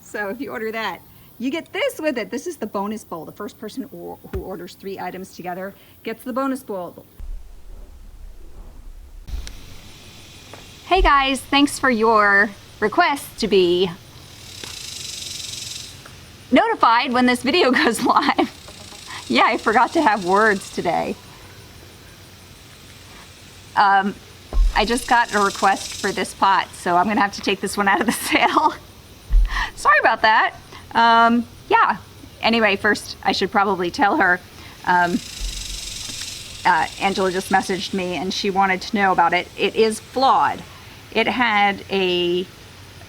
So if you order that, you get this with it. This is the bonus bowl. The first person who orders 3 items together gets the bonus bowl. Hey guys, thanks for your request to be notified when this video goes live. Yeah, I forgot to have words today. I just got a request for this pot, so I'm gonna have to take this one out of the sale. Sorry about that. Yeah, anyway, first I should probably tell her, Angela just messaged me and she wanted to know about it. It is flawed. It had a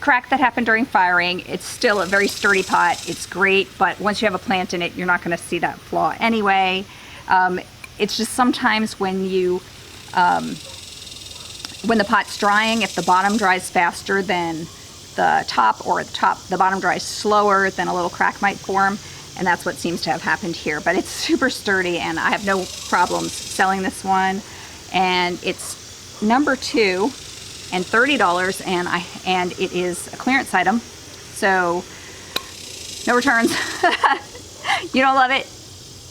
crack that happened during firing. It's still a very sturdy pot. It's great, but once you have a plant in it, you're not gonna see that flaw anyway. It's just sometimes when you, when the pot's drying, if the bottom dries faster than the top, or the bottom dries slower, then a little crack might form, and that's what seems to have happened here. But it's super sturdy and I have no problems selling this one. And it's number 2 and $30, and it is a clearance item, so no returns. You don't love it,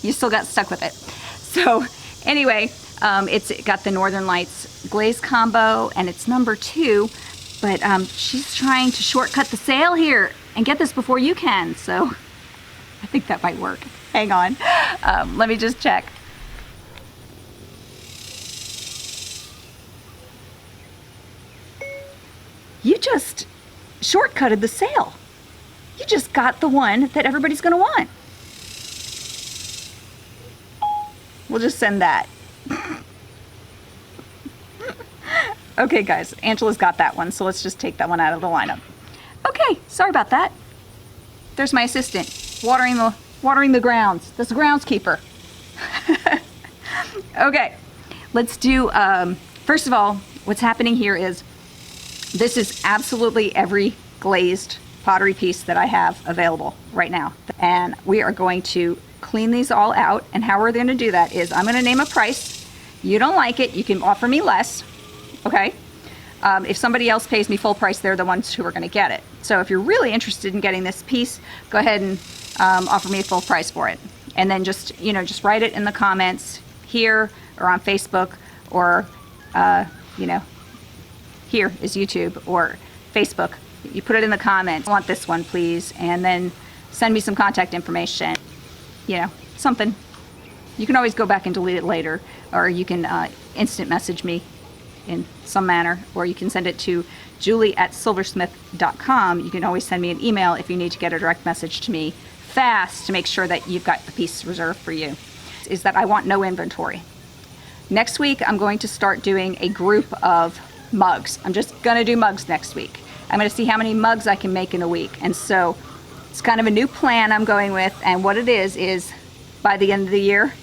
you still got stuck with it. So anyway, it's got the Northern Lights glaze combo, and it's number 2, but she's trying to shortcut the sale here and get this before you can, so I think that might work. Hang on, let me just check. You just shortcutted the sale. You just got the one that everybody's gonna want. We'll just send that. Okay guys, Angela's got that one, so let's just take that one out of the lineup. Okay, sorry about that. There's my assistant, watering the grounds. That's the groundskeeper. Okay, let's do, first of all, what's happening here is, this is absolutely every glazed pottery piece that I have available right now. And we are going to clean these all out, and how we're gonna do that is I'm gonna name a price. You don't like it, you can offer me less, okay? If somebody else pays me full price, they're the ones who are gonna get it. So if you're really interested in getting this piece, go ahead and offer me a full price for it. And then just, you know, just write it in the comments here or on Facebook, or, you know, here is YouTube or Facebook. You put it in the comments, I want this one please, and then send me some contact information, you know, something. You can always go back and delete it later, or you can instant message me in some manner, or you can send it to julie@silversmith.com. You can always send me an email if you need to get a direct message to me fast to make sure that you've got the piece reserved for you. Is that I want no inventory. Next week I'm going to start doing a group of mugs. I'm just gonna do mugs next week. I'm gonna see how many mugs I can make in a week. And so it's kind of a new plan I'm going with, and what it is by the end of the year,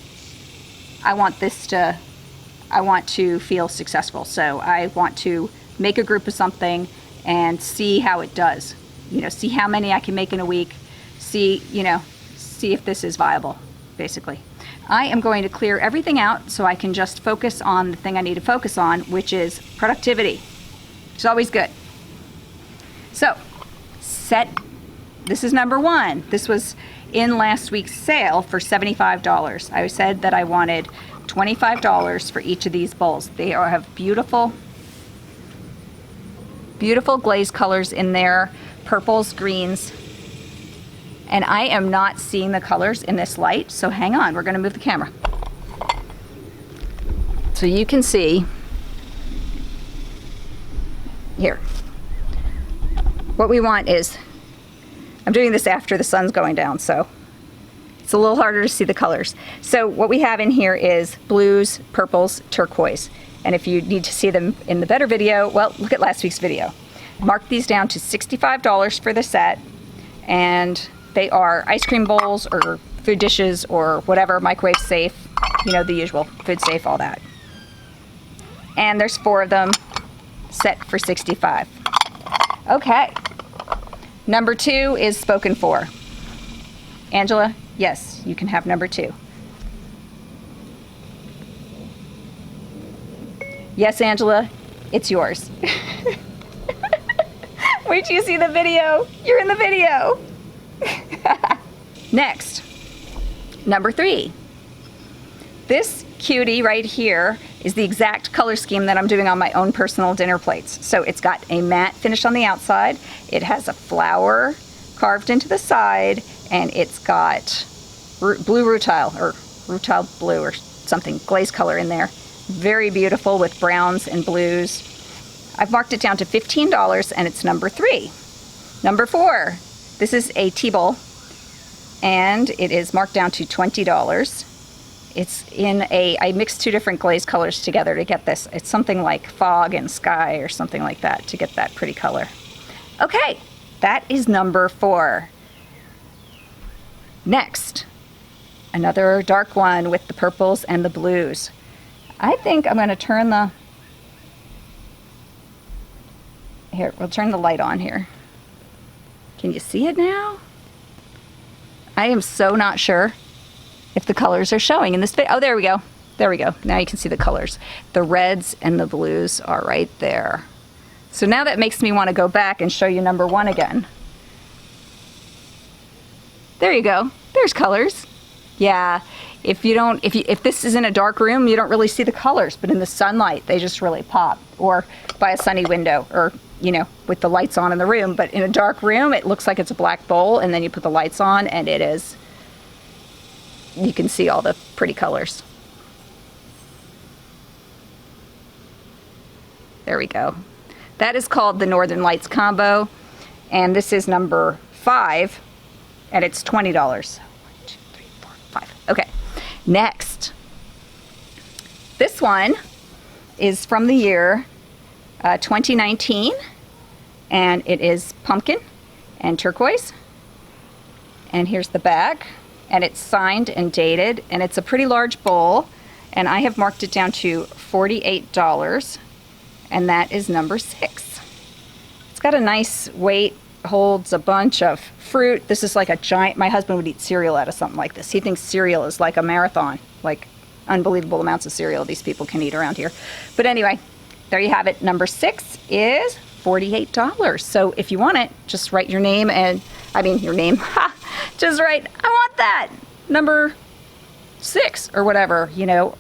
I want to feel successful. So I want to make a group of something and see how it does. You know, see how many I can make in a week, see if this is viable, basically. I am going to clear everything out so I can just focus on the thing I need to focus on, which is productivity. It's always good. So, this is number 1. This was in last week's sale for $75. I said that I wanted $25 for each of these bowls. They have beautiful, beautiful glaze colors in there, purples, greens. And I am not seeing the colors in this light, so hang on, we're gonna move the camera. So you can see, here. What we want is, I'm doing this after the sun's going down, so it's a little harder to see the colors. So what we have in here is blues, purples, turquoise. And if you need to see them in the better video, well, look at last week's video. Mark these down to $65 for the set, and they are ice cream bowls or food dishes or whatever, microwave safe, you know, the usual, food safe, all that. And there's 4 of them, set for $65. Okay, number 2 is spoken for. Angela, yes, you can have number 2. Yes, Angela, it's yours. Wait till you see the video. You're in the video. Next, number 3. This cutie right here is the exact color scheme that I'm doing on my own personal dinner plates. So it's got a matte finish on the outside. It has a flower carved into the side, and it's got blue rutile, or rutile blue or something, glaze color in there. Very beautiful with browns and blues. I've marked it down to $15, and it's number 3. Number 4, this is a tea bowl, and it is marked down to $20. It's in I mixed 2 different glaze colors together to get this. It's something like fog and sky or something like that to get that pretty color. Okay, that is number 4. Next, another dark one with the purples and the blues. I think I'm going to turn the... Here, we'll turn the light on here. Can you see it now? I am so not sure if the colors are showing in this video. Oh, there we go. There we go. Now you can see the colors. The reds and the blues are right there. So now that makes me want to go back and show you number 1 again. There you go. There's colors. Yeah. If this is in a dark room, you don't really see the colors, but in the sunlight, they just really pop. Or by a sunny window, or, you know, with the lights on in the room. But in a dark room, it looks like it's a black bowl, and then you put the lights on, and it is, you can see all the pretty colors. There we go. That is called the Northern Lights combo, and this is number 5, and it's $20. 1, 2, 3, 4, 5. Okay. Next, this one is from the year 2019, and it is pumpkin and turquoise. And here's the back, and it's signed and dated, and it's a pretty large bowl, and I have marked it down to $48, and that is number 6. It's got a nice weight, holds a bunch of fruit. This is like a giant, my husband would eat cereal out of something like this. He thinks cereal is like a marathon, like unbelievable amounts of cereal these people can eat around here. But anyway, there you have it. Number 6 is $48. So if you want it, just write your name and, your name, just write, I want that, number 6 or whatever, you know,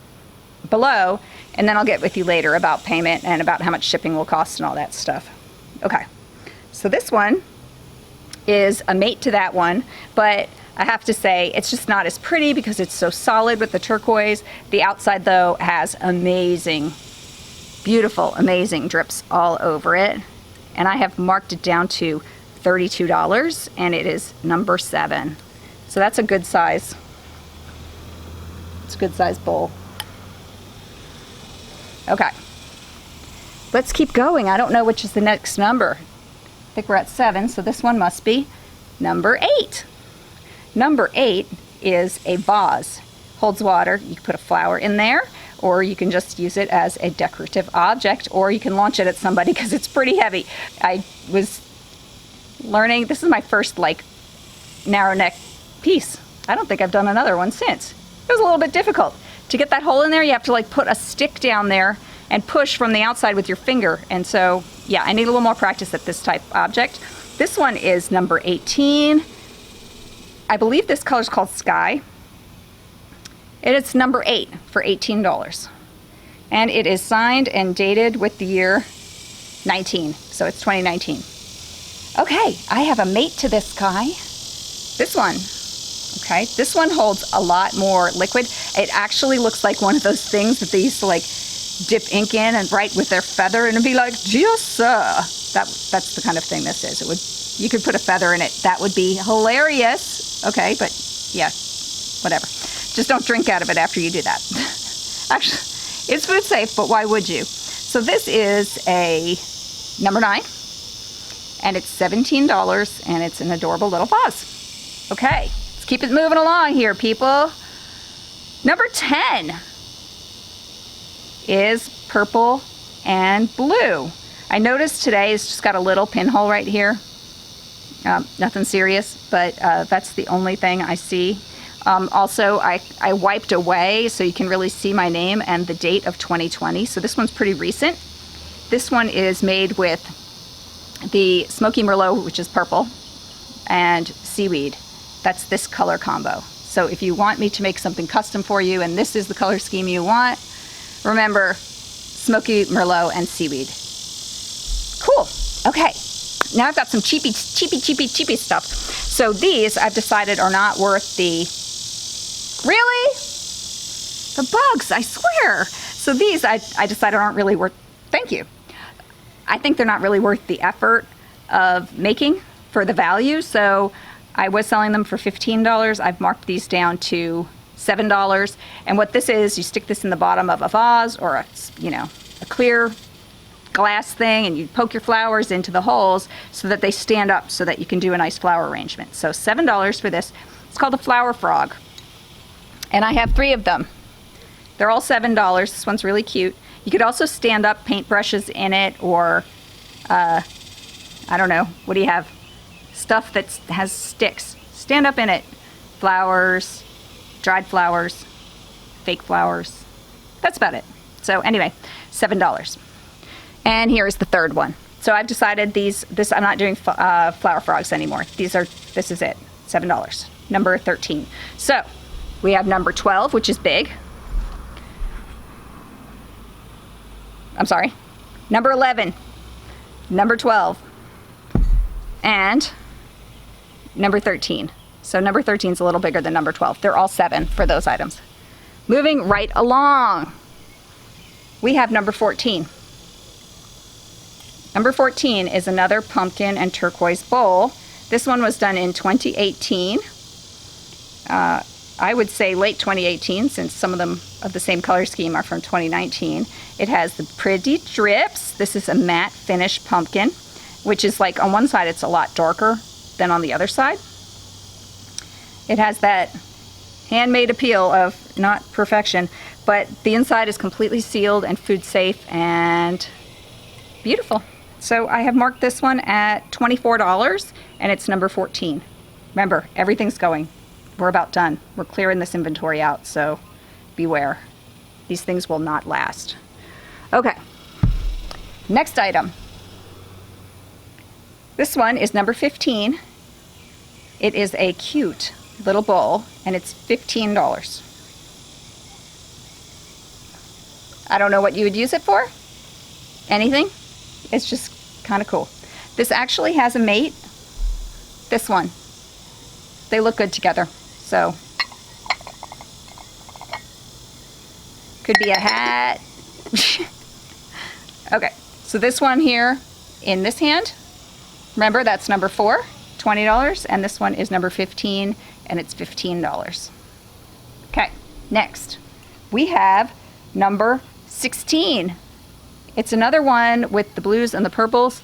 below, and then I'll get with you later about payment and about how much shipping will cost and all that stuff. Okay, so this one is a mate to that one, but I have to say it's just not as pretty because it's so solid with the turquoise. The outside though has amazing, beautiful, amazing drips all over it, and I have marked it down to $32, and it is number 7. So that's a good size. It's a good size bowl. Okay, let's keep going. I don't know which is the next number. I think we're at 7, so this one must be number 8. Number 8 is a vase. Holds water. You can put a flower in there, or you can just use it as a decorative object, or you can launch it at somebody because it's pretty heavy. I was learning, this is my first like narrow neck piece. I don't think I've done another one since. It was a little bit difficult. To get that hole in there, you have to like put a stick down there and push from the outside with your finger. And so, yeah, I need a little more practice at this type of object. This one is number 18. I believe this color is called Sky. And it's number 8 for $18. And it is signed and dated with the year 19. So it's 2019. Okay, I have a mate to this guy. This one. Okay, this one holds a lot more liquid. It actually looks like one of those things that they used to like dip ink in and write with their feather and it'd be like, yes, sir. That's the kind of thing this is. You could put a feather in it. That would be hilarious. Okay, but yeah, whatever. Just don't drink out of it after you do that. Actually, it's food safe, but why would you? So this is a number 9, and it's $17, and it's an adorable little vase. Okay. Keep it moving along here, people. Number 10 is purple and blue. I noticed today it's just got a little pinhole right here. Nothing serious, but that's the only thing I see. Also, I wiped away so you can really see my name and the date of 2020. So this one's pretty recent. This one is made with the Smoky Merlot, which is purple, and seaweed. That's this color combo. So if you want me to make something custom for you and this is the color scheme you want, remember Smoky Merlot and seaweed. Cool. Okay. Now I've got some cheapy stuff. So these I've decided are not worth the... Really? The bugs, I swear. So these I decided aren't really worth... Thank you. I think they're not really worth the effort of making for the value. So I was selling them for $15. I've marked these down to $7. And what this is, you stick this in the bottom of a vase or a clear glass thing, and you poke your flowers into the holes so that they stand up so that you can do a nice flower arrangement. So $7 for this. It's called a flower frog. And I have 3 of them. They're all $7. This one's really cute. You could also stand up paintbrushes in it, or I don't know, what do you have? Stuff that has sticks. Stand up in it. Flowers, dried flowers, fake flowers. That's about it. So anyway, $7. And here is the third one. So I've decided I'm not doing flower frogs anymore. This is it, $7. Number 13. So we have number 12, which is big. I'm sorry, number 11, number 12, and number 13. So number 13 is a little bigger than number 12. They're all 7 for those items. Moving right along, we have number 14. Number 14 is another pumpkin and turquoise bowl. This one was done in 2018. I would say late 2018, since some of them of the same color scheme are from 2019. It has the pretty drips. This is a matte finish pumpkin, which is like on one side it's a lot darker than on the other side. It has that handmade appeal of not perfection, but the inside is completely sealed and food safe and beautiful. So I have marked this one at $24 and it's number 14. Remember, everything's going. We're about done. We're clearing this inventory out, so beware. These things will not last. Okay, next item. This one is number 15. It is a cute little bowl, and it's $15. I don't know what you would use it for. Anything. It's just kind of cool. This actually has a mate. This one. They look good together. So, could be a hat. Okay, so this one here in this hand, remember that's number 4, $20, and this one is number 15, and it's $15. Okay, next we have number 16. It's another one with the blues and the purples,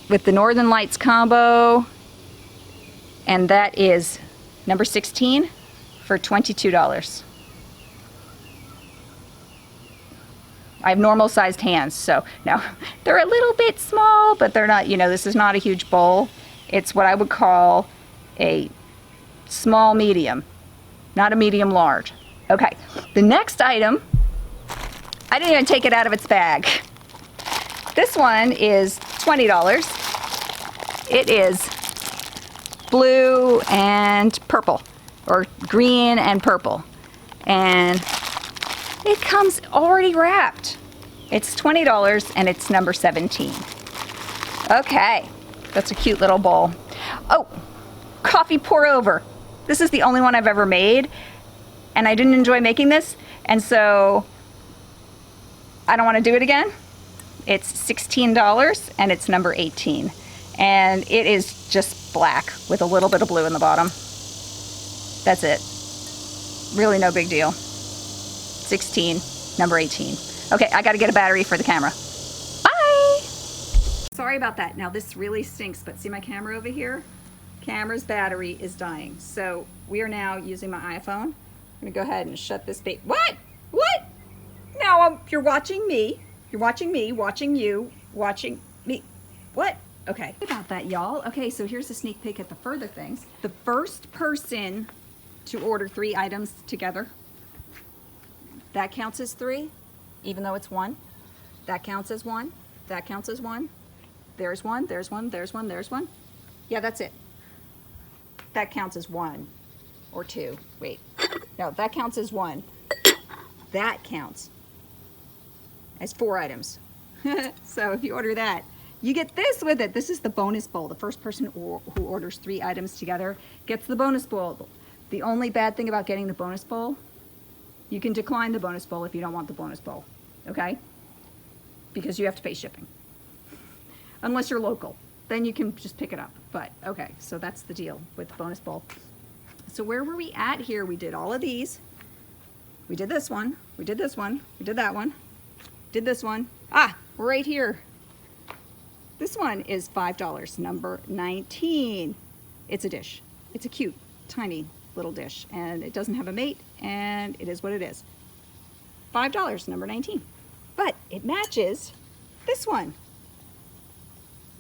with the Northern Lights combo. And that is number 16 for $22. I have normal sized hands, so no, they're a little bit small, but they're not, this is not a huge bowl. It's what I would call a small medium, not a medium large. Okay, the next item, I didn't even take it out of its bag. This one is $20. It is blue and purple, or green and purple, and it comes already wrapped. It's $20 and it's number 17. Okay, that's a cute little bowl. Oh, coffee pour over. This is the only one I've ever made, and I didn't enjoy making this, and so I don't want to do it again. It's $16 and it's number 18. And it is just black with a little bit of blue in the bottom. That's it. Really no big deal. 16, number 18. Okay, I gotta get a battery for the camera. Bye! Sorry about that. Now this really stinks, but see my camera over here? Camera's battery is dying. So we are now using my iPhone. I'm gonna go ahead and shut this What? What? Now you're watching me. You're watching me, watching you, watching me. What? Okay, about that, y'all. Okay, so here's a sneak peek at the further things. The first person to order 3 items together, that counts as 3, even though it's 1. That counts as 1. that counts as one. There's one, there's one, there's one, there's one. Yeah, that's it. That counts as one or two. Wait, no, that counts as one. That counts as 4 items. So if you order that, you get this with it. This is the bonus bowl. The first person who orders 3 items together gets the bonus bowl. The only bad thing about getting the bonus bowl, you can decline the bonus bowl if you don't want the bonus bowl, okay? Because you have to pay shipping. Unless you're local, then you can just pick it up. But okay, so that's the deal with the bonus bowl. So where were we at here? We did all of these. We did this one, we did this one, we did that one, did this one. Ah, right here. This one is $5, number 19. It's a dish. It's a cute, tiny little dish, and it doesn't have a mate, and it is what it is. $5, number 19. But it matches this one,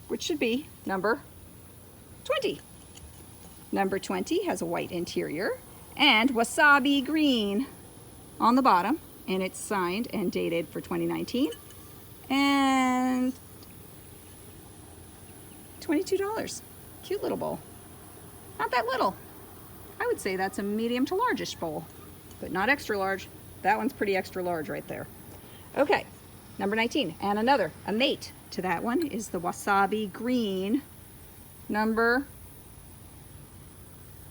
which should be number 20. Number 20 has a white interior and wasabi green on the bottom, and it's signed and dated for 2019, and $22. Cute little bowl. Not that little. I would say that's a medium to largish bowl, but not extra large. That one's pretty extra large right there. Okay, number 19, and another, a mate to that one is the wasabi green, number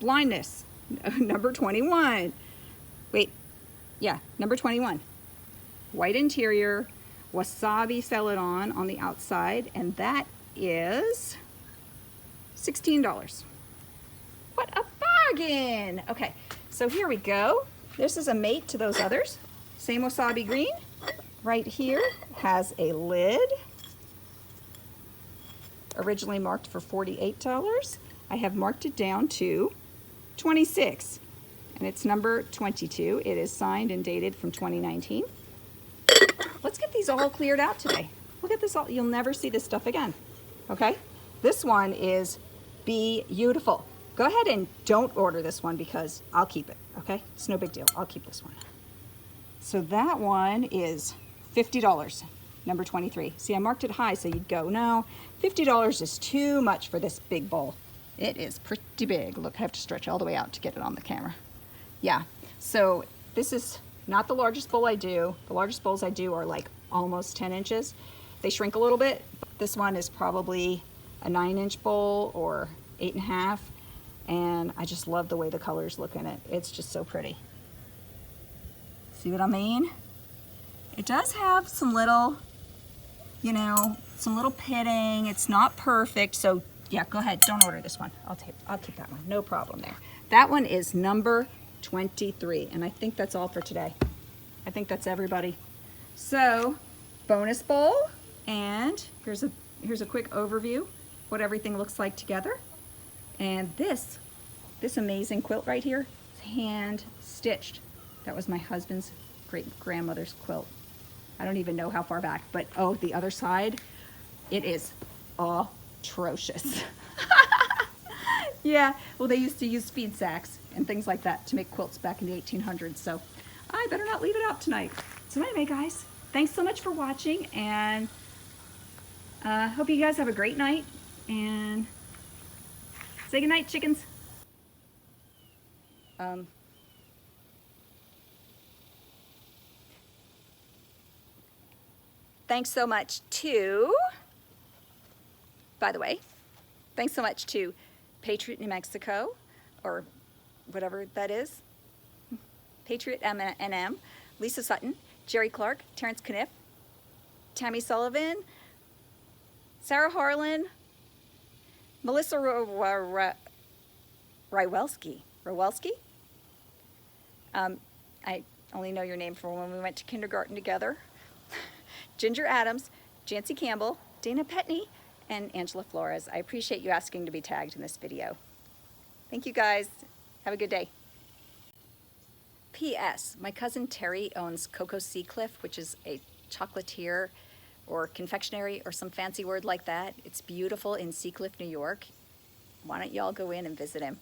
blindness, number 21. Wait, yeah, number 21. White interior, wasabi celadon on the outside, and that is $16. What a bargain! Okay, so here we go. This is a mate to those others. Same wasabi green. Right here has a lid. Originally marked for $48. I have marked it down to $26. And it's number 22. It is signed and dated from 2019. Let's get these all cleared out today. Look at this all. You'll never see this stuff again. Okay? This one is beautiful. Go ahead and don't order this one because I'll keep it. Okay? It's no big deal. I'll keep this one. So that one is $50, number 23. See, I marked it high so you'd go, no, $50 is too much for this big bowl. It is pretty big. Look, I have to stretch all the way out to get it on the camera. Yeah, so this is not the largest bowl I do. The largest bowls I do are like almost 10 inches. They shrink a little bit. This one is probably a 9-inch bowl or 8.5. And I just love the way the colors look in it. It's just so pretty. See what I mean? It does have some little, you know, some little pitting. It's not perfect, so yeah, go ahead. Don't order this one. I'll keep that one. No problem there. That one is number 23, and I think that's all for today. I think that's everybody. So, bonus bowl, and here's a quick overview what everything looks like together. And this amazing quilt right here is hand stitched. That was my husband's great grandmother's quilt. I don't even know how far back, but oh, the other side, it is atrocious. Yeah, well, they used to use feed sacks and things like that to make quilts back in the 1800s, so I better not leave it out tonight. So anyway, guys, thanks so much for watching, and hope you guys have a great night, and say goodnight, chickens. Thanks so much to, by the way, thanks so much to Patriot New Mexico, or whatever that is, Patriot M&M, Lisa Sutton, Jerry Clark, Terrence Kniff, Tammy Sullivan, Sarah Harlan, Melissa Rywelski. I only know your name from when we went to kindergarten together. Ginger Adams, Jancy Campbell, Dana Petney, and Angela Flores. I appreciate you asking to be tagged in this video. Thank you guys. Have a good day. P.S. My cousin Terry owns Cocoa Seacliff, which is a chocolatier or confectionery or some fancy word like that. It's beautiful in Seacliff, New York. Why don't y'all go in and visit him?